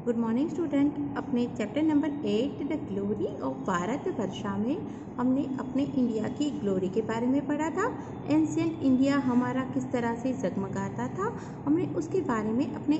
Good morning student. अपने chapter number 8 the glory of Bharatvarsha में हमने अपने इंडिया की ग्लोरी के बारे में पढ़ा था। एंशियंट इंडिया हमारा किस तरह से जगमगाता था, हमने उसके बारे में अपने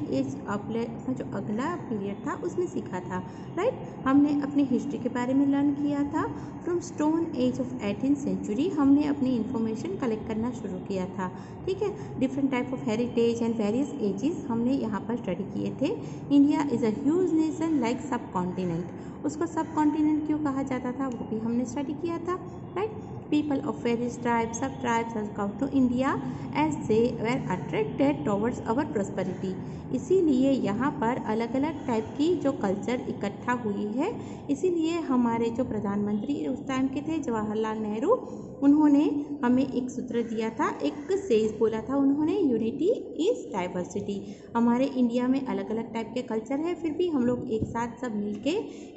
अपना जो अगला पीरियड था उसमें सीखा था। राइट, हमने अपनी हिस्ट्री के बारे में लर्न किया था। From stone age of 18th century हमने अपनी इंफॉर्मेशन कलेक्ट करना शुरू किया था। ठीक है, different type of heritage and various ages हमने यहाँ पर स्टडी किए थे। India is a huge nation like subcontinent. उसको सब कॉन्टिनेंट क्यों कहा जाता था वो भी हमने स्टडी किया था। Right, people of various tribes sub tribes have come to India as they were attracted towards our prosperity. इसीलिए यहाँ पर अलग अलग टाइप की जो कल्चर इकट्ठा हुई है, इसीलिए हमारे जो प्रधानमंत्री उस टाइम के थे जवाहरलाल नेहरू, उन्होंने हमें एक सूत्र दिया था, एक सेज बोला था उन्होंने, यूनिटी इज डाइवर्सिटी। हमारे इंडिया में अलग अलग टाइप के कल्चर है, फिर भी हम लोग एक साथ सब मिलके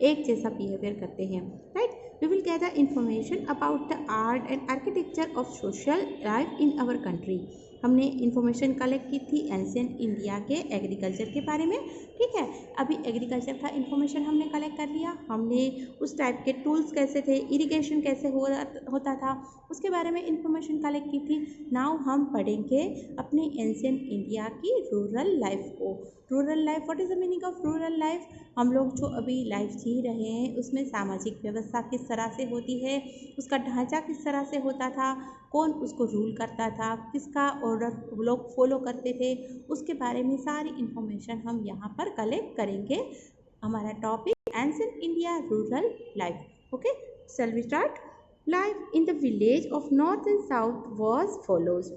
एक जैसा बिहेवियर करते हैं। Right, we will gather information about the art and architecture of social life in our country। हमने इंफॉर्मेशन कलेक्ट की थी एंशिएंट इंडिया के एग्रीकल्चर के बारे में। ठीक है, अभी एग्रीकल्चर का इंफॉर्मेशन हमने कलेक्ट कर लिया। हमने उस टाइप के टूल्स कैसे थे, इरिगेशन कैसे होता था, उसके बारे में इंफॉर्मेशन कलेक्ट की थी। नाउ हम पढ़ेंगे अपने एंशिएंट इंडिया की रूरल लाइफ को। Rural life, what is the meaning of rural life? हम लोग जो अभी लाइफ जी रहे हैं उसमें सामाजिक व्यवस्था किस तरह से होती है, उसका ढांचा किस तरह से होता था, कौन उसको रूल करता था, किसका ऑर्डर लोग फॉलो करते थे, उसके बारे में सारी इंफॉर्मेशन हम यहाँ पर कलेक्ट करेंगे। हमारा topic ancient India rural life. Okay, shall we start. Life in the village of north and south was follows.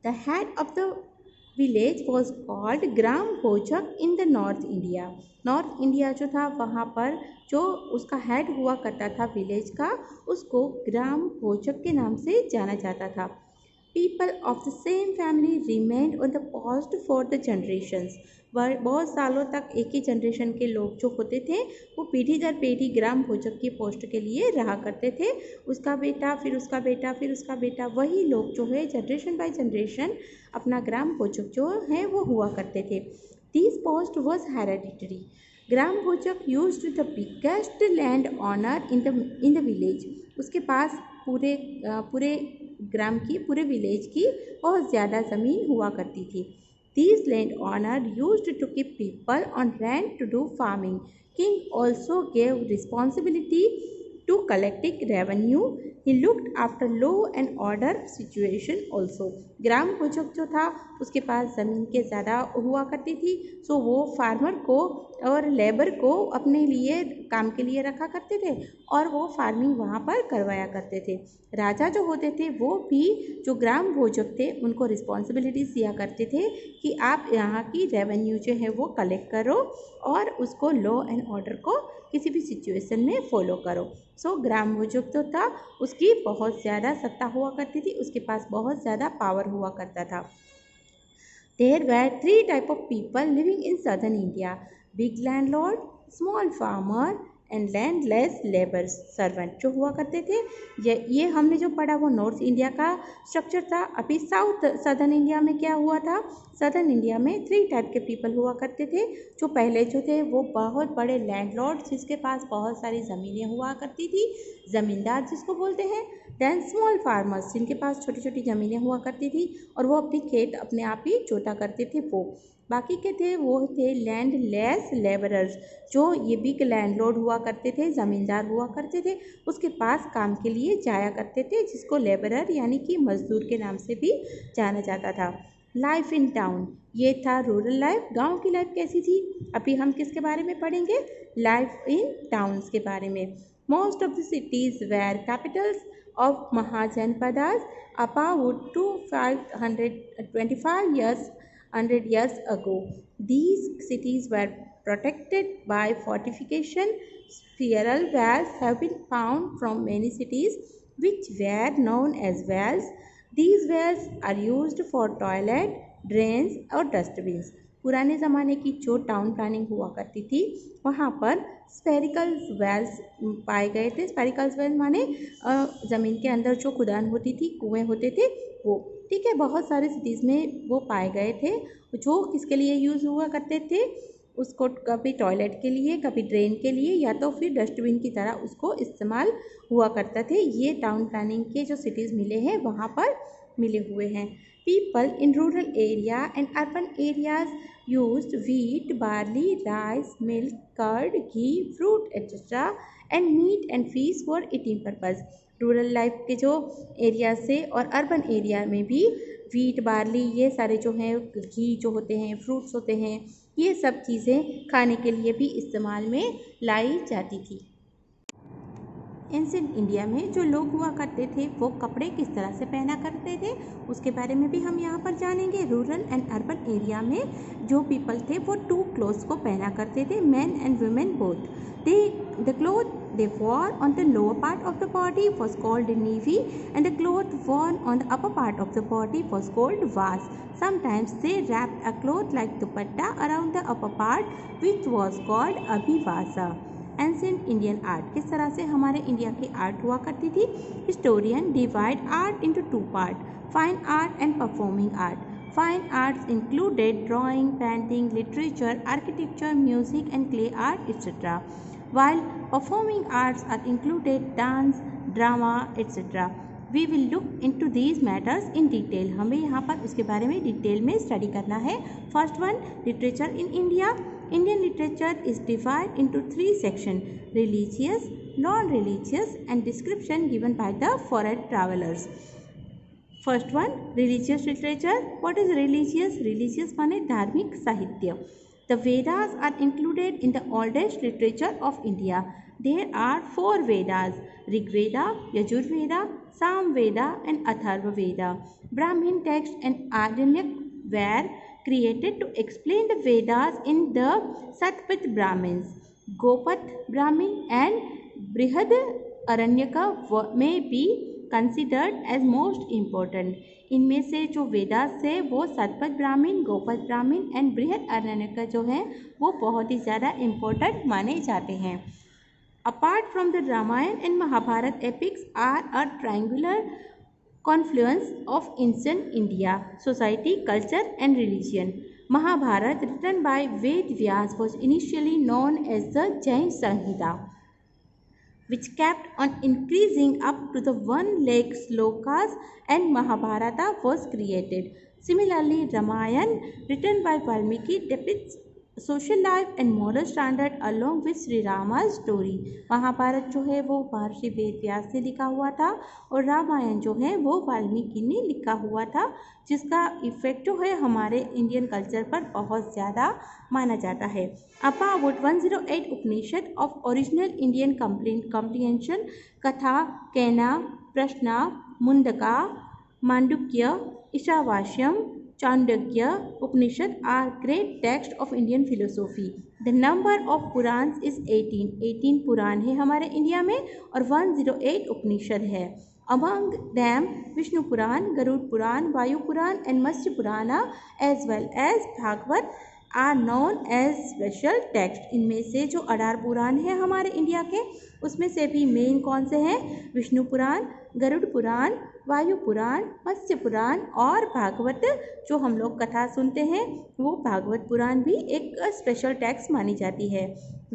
The head of the village was called Gram Bhojak in the north India. North India जो था वहाँ पर जो उसका head हुआ करता था village का, उसको ग्राम भोजक के नाम से जाना जाता था। People of the same family remained on the post for the generations. बहुत सालों तक एक ही जनरेशन के लोग जो होते थे वो पीढ़ी दर पीढ़ी ग्राम भोजक की पोस्ट के लिए रहा करते थे। उसका बेटा, फिर उसका बेटा, फिर उसका बेटा, वही लोग जो है जनरेशन बाय जनरेशन अपना ग्राम भोजक जो है वो हुआ करते थे। This post was hereditary. Gram Bhojak used the biggest land owner in the village. उसके पास पूरे ग्राम की, पूरे विलेज की बहुत ज़्यादा ज़मीन हुआ करती थी। These land owner used to keep people on rent to do farming. King also gave responsibility to collecting revenue. He looked after law and order situation also. ग्राम भोजक जो था उसके पास ज़मीन के ज़्यादा हुआ करती थी, सो वो फार्मर को और लेबर को अपने लिए काम के लिए रखा करते थे और वो फार्मिंग वहाँ पर करवाया करते थे। राजा जो होते थे वो भी जो ग्राम भोजक थे उनको रिस्पॉन्सिबिलिटीज़ दिया करते थे कि आप यहाँ की रेवेन्यू जो है वो कलेक्ट करो और उसको लॉ एंड ऑर्डर को किसी भी सिचुएशन में फॉलो करो। सो ग्राम भोजक जो था उसकी बहुत ज़्यादा सत्ता हुआ करती थी, उसके पास बहुत ज़्यादा पावर हुआ करता था। There were three type of people living in southern India: big landlord, small farmer and landless labour servant जो हुआ करते थे। ये हमने जो पढ़ा वो नॉर्थ इंडिया का स्ट्रक्चर था। अभी सदर्न इंडिया में क्या हुआ था? सदर्न इंडिया में थ्री टाइप के पीपल हुआ करते थे। जो पहले जो थे वो बहुत बड़े लैंडलॉर्ड जिसके पास बहुत सारी ज़मीनें हुआ करती थी, ज़मींदार जिसको बोलते हैं। दैन स्मॉल फार्मर्स जिनके पास छोटी छोटी ज़मीनें हुआ करती थी और वो अपनी खेत अपने आप ही जोता करते थे वो। बाकी के थे वो थे लैंड लेस लेबरर्स, जो ये बिग लैंडलॉर्ड हुआ करते थे, ज़मींदार हुआ करते थे, उसके पास काम के लिए जाया करते थे, जिसको लेबरर यानी कि मजदूर के नाम से भी जाना जाता था। लाइफ इन टाउन, ये था रूरल लाइफ। गांव की लाइफ कैसी थी? अभी हम किसके बारे में पढ़ेंगे? लाइफ इन टाउन्स के बारे में। Most of the cities were capitals of महाजनपदास about 100 years ago. These cities were protected by fortification. Spiral walls have been found from many cities which were known as wells. These wells are used for toilet, drains और dustbins. पुराने ज़माने की जो town planning हुआ करती थी वहाँ पर स्पेरिकल वेल्स पाए गए थे। स्पेरिकल वेल्स माने ज़मीन के अंदर जो खुदान होती थी, कुएँ होते थे वो। ठीक है, बहुत सारे सिटीज़ में वो पाए गए थे जो किसके लिए यूज़ हुआ करते थे? उसको कभी टॉयलेट के लिए, कभी ड्रेन के लिए, या तो फिर डस्टबिन की तरह उसको इस्तेमाल हुआ करता थे। ये टाउन प्लानिंग के जो सिटीज़ मिले हैं वहाँ पर मिले हुए हैं। People in rural area and urban areas used wheat, barley, rice, milk, curd, ghee, fruit, etc. and meat and fish for eating purpose. Rural life के जो एरिया से और अर्बन एरिया में भी वीट, बार्ली, ये सारे जो हैं, घी जो होते हैं, फ्रूट्स होते हैं, ये सब चीज़ें खाने के लिए भी इस्तेमाल में लाई जाती थी। एंशिएंट इंडिया में जो लोग हुआ करते थे वो कपड़े किस तरह से पहना करते थे उसके बारे में भी हम यहाँ पर जानेंगे। रूरल एंड अर्बन एरिया में जो पीपल थे वो 2 क्लोथ्स को पहना करते थे, man and women both. The cloth they wore on the lower part of the body was called nevi, and the cloth worn on the upper part of the body was called vas. Sometimes they wrapped a cloth like dupatta around the upper part, which was called abhivasa. Ancient Indian art, किस तरह से हमारे India की art हुआ करती थी। Historian divide art into 2 part, fine art and performing art. Fine arts included drawing, painting, literature, architecture, music and clay art, etc. While performing arts are included dance, drama, etc. We will look into these matters in detail. हमें यहाँ पर उसके बारे में detail में study करना है। First one, literature in India. Indian literature is divided into 3 sections: religious, non-religious and description given by the foreign travelers. First one, religious literature. What is religious? Religious माने धार्मिक साहित्य. The Vedas are included in the oldest literature of India. There are 4 Vedas: Rig Veda, Yajur Veda, Sam Veda and Atharva Veda. Brahmin text and Aranyak were created to explain the Vedas in the Satpat Brahmins. Gopat Brahmin and Brihad Aranyaka may be considered as most important. इनमें से जो वेदास है वो सतपथ ब्राह्मण, गोपत ब्राह्मण and बृहद अरण्यक जो हैं वो बहुत ही ज़्यादा इम्पोर्टेंट माने जाते हैं. Apart from the Ramayana and Mahabharata, epics are a triangular confluence of ancient India, society, culture and religion. Mahabharata, written by Ved Vyas, was initially known as the Jain Samhita, which kept on increasing up to the 1 lakh slokas, and Mahabharata was created. Similarly, Ramayana, written by Valmiki, depicts social life and moral standard along with Sri Rama's story. Mahabharat जो है वो महर्षि वेद व्यास ने लिखा हुआ था और रामायण जो है वो वाल्मीकि ने लिखा हुआ था, जिसका इफेक्ट जो है हमारे इंडियन कल्चर पर बहुत ज़्यादा माना जाता है. About 108 Upanishad of original Indian comprehension, कथा, केना, प्रश्ना, मुंडका, मांडुक्य, ईशावास्यम, चांडक्य उपनिषद are great texts of Indian philosophy. The number of Purans is 18. 18 पुराण है हमारे इंडिया में और 108 उपनिषद है. Among them, Vishnu Puran, Garud Puran, Vayu Puran and Matsya Purana as well as Bhagavad are known as special text. इनमें से जो 18 पुराण हैं हमारे इंडिया के उसमें से भी मेन कौन से हैं? विष्णु पुराण, गरुड़ पुराण, वायु पुराण, मत्स्य पुराण और भागवत जो हम लोग कथा सुनते हैं वो भागवत पुराण भी एक स्पेशल टेक्स्ट मानी जाती है.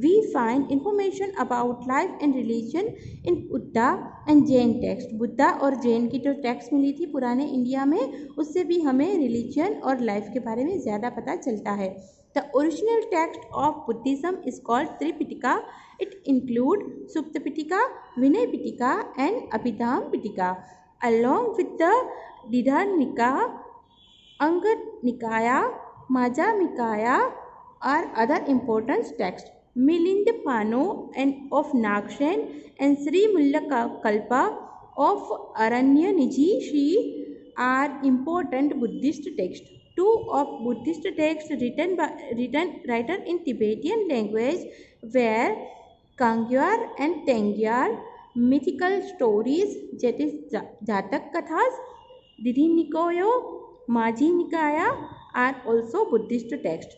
We find information about life and religion in Buddha and Jain text. Buddha और जैन की जो टेक्स्ट मिली थी पुराने इंडिया में उससे भी हमें रिलीजन और लाइफ के बारे में ज़्यादा पता चलता है. The original text of Buddhism is called Tripitaka. It includes Supta Pitaka, Vinay Pitaka and Abhidhamma Pitaka. Along with the Didhanika, Anga Nikaya, Majja Nikaya are other important texts. Milind Pano and of Nakshan and Sri Mullakalpa of Aranyaniji Shri are important Buddhist texts. 2 of Buddhist texts written written in Tibetan language were Kangyar and Tengyar. Mythical stories, that is Jatak Kathas, Didhi Nikoyo, Majhi Nikaya are also Buddhist texts.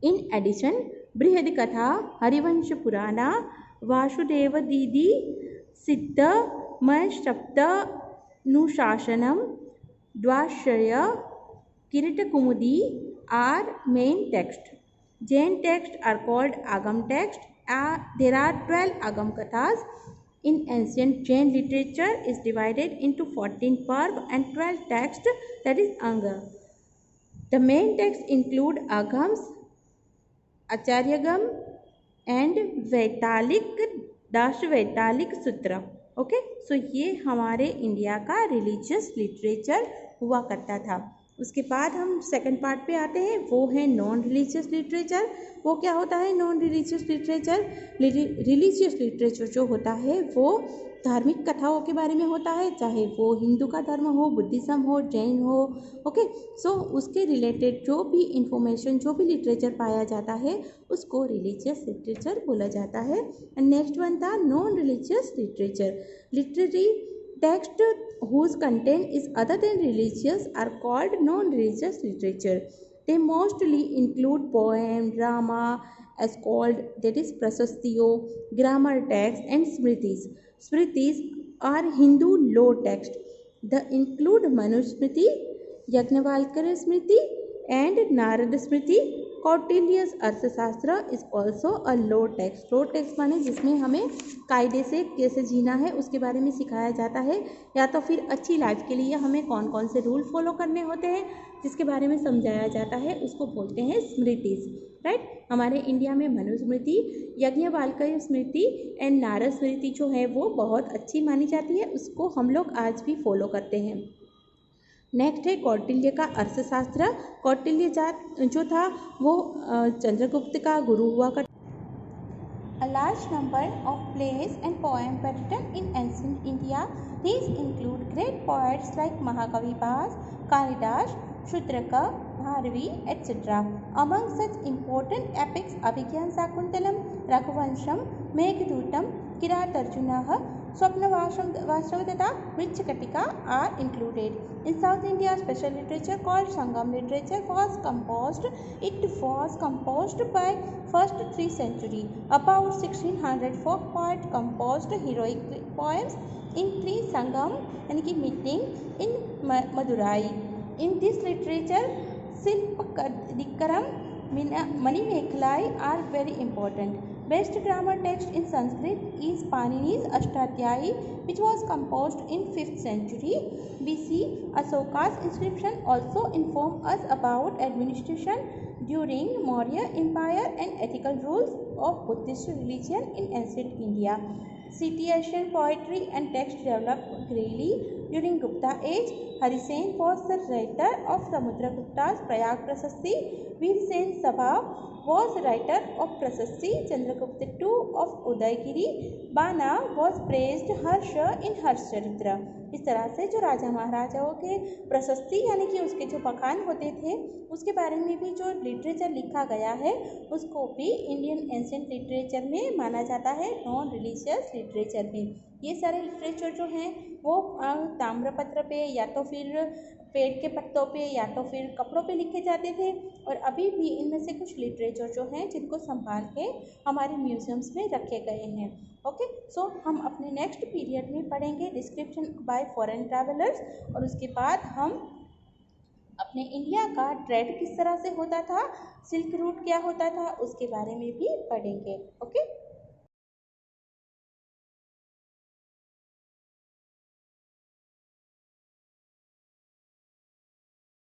In addition, Brihad Katha, Harivansha Purana, Vasudeva Didi, Siddha, Mahashapta Nushasanam, Dvashaya, Kirita Kumudi are main text. Jain texts are called Agam texts. There are 12 Agam Kathas. In ancient Jain literature is divided into 14 Parv and 12 texts, that is Anga. The main texts include Agams, Acharyagam and Vaitalik Dashvaitalik Sutra. Okay, so ये हमारे India का religious literature हुआ करता था। उसके बाद हम second part पे आते हैं, वो है नॉन रिलीजियस लिटरेचर। वो क्या होता है non religious literature? Religious literature जो होता है वो धार्मिक कथाओं के बारे में होता है, चाहे वो हिंदू का धर्म हो, बुद्धिज़्म हो, जैन हो। ओके, सो उसके रिलेटेड जो भी इंफॉर्मेशन, जो भी लिटरेचर पाया जाता है उसको रिलीजियस लिटरेचर बोला जाता है। एंड नेक्स्ट वन था non religious literature. Literary text whose content is other than religious are called non-religious literature. They mostly include poem, drama, as called, that is prasastio, grammar text and smritis. Smritis are Hindu law text. They include Manusmriti, Yajnavalkya Smriti and Narada Smriti. कौटिल्यस अर्थशास्त्र is also a law text. Law text माने जिसमें हमें कायदे से कैसे जीना है उसके बारे में सिखाया जाता है, या तो फिर अच्छी लाइफ के लिए हमें कौन कौन से रूल फॉलो करने होते हैं जिसके बारे में समझाया जाता है, उसको बोलते हैं स्मृतिज। राइट, हमारे इंडिया में मनुस्मृति, यज्ञवाल्क्य स्मृति एंड नारद स्मृति जो है वो बहुत अच्छी मानी जाती है, उसको हम लोग आज भी फॉलो करते हैं। नेक्स्ट है कौटिल्य का अर्थशास्त्र। कौटिल्य जो था वो चंद्रगुप्त का गुरु हुआ करता। A large number of plays and poems were written in ancient India. These include great poets like Mahakavi Bhas, Kalidas, Shudraka, Bharvi, etc. Among such important epics, Abhigyan Shakuntalam, Raghuvansham, Meghdootam, Kiratarjunah, Swapnavasham तथा Mrichakatika are included. In South India, special literature called Sangam literature was composed. It was composed by first 3rd century. About 1600 folk poets composed heroic poems in 3 Sangam यानी कि meeting in Madurai. In this literature, Silpakaram, Manimekhalai are very important. Best grammar text in Sanskrit is Panini's Ashtadhyayi, which was composed in 5th century BC. Ashoka's inscription also inform us about administration during Maurya Empire and ethical rules of Buddhist religion in ancient India. City-Asian poetry and text developed greatly during Gupta age. Harisen was the writer of Samudragupta's Prayag Prasasti. Veersen Sabha was writer of Prasasti. Chandragupta II of Udaygiri. Bana was praised Harsha in Harshcharitra. इस तरह से जो राजा महाराजाओं के प्रशस्ति यानी कि उसके जो बखान होते थे उसके बारे में भी जो लिटरेचर लिखा गया है उसको भी इंडियन एंशिएंट लिटरेचर में माना जाता है, नॉन रिलीजियस लिटरेचर में। ये सारे लिटरेचर जो हैं वो ताम्रपत्र पे या तो फिर पेड़ के पत्तों पे या तो फिर कपड़ों पे लिखे जाते थे, और अभी भी इनमें से कुछ लिटरेचर जो हैं जिनको संभाल के हमारे म्यूजियम्स में रखे गए हैं। ओके, सो हम अपने नेक्स्ट पीरियड में पढ़ेंगे डिस्क्रिप्शन बाय फॉरेन ट्रैवलर्स, और उसके बाद हम अपने इंडिया का ट्रेड किस तरह से होता था, सिल्क रूट क्या होता था, उसके बारे में भी पढ़ेंगे। ओके।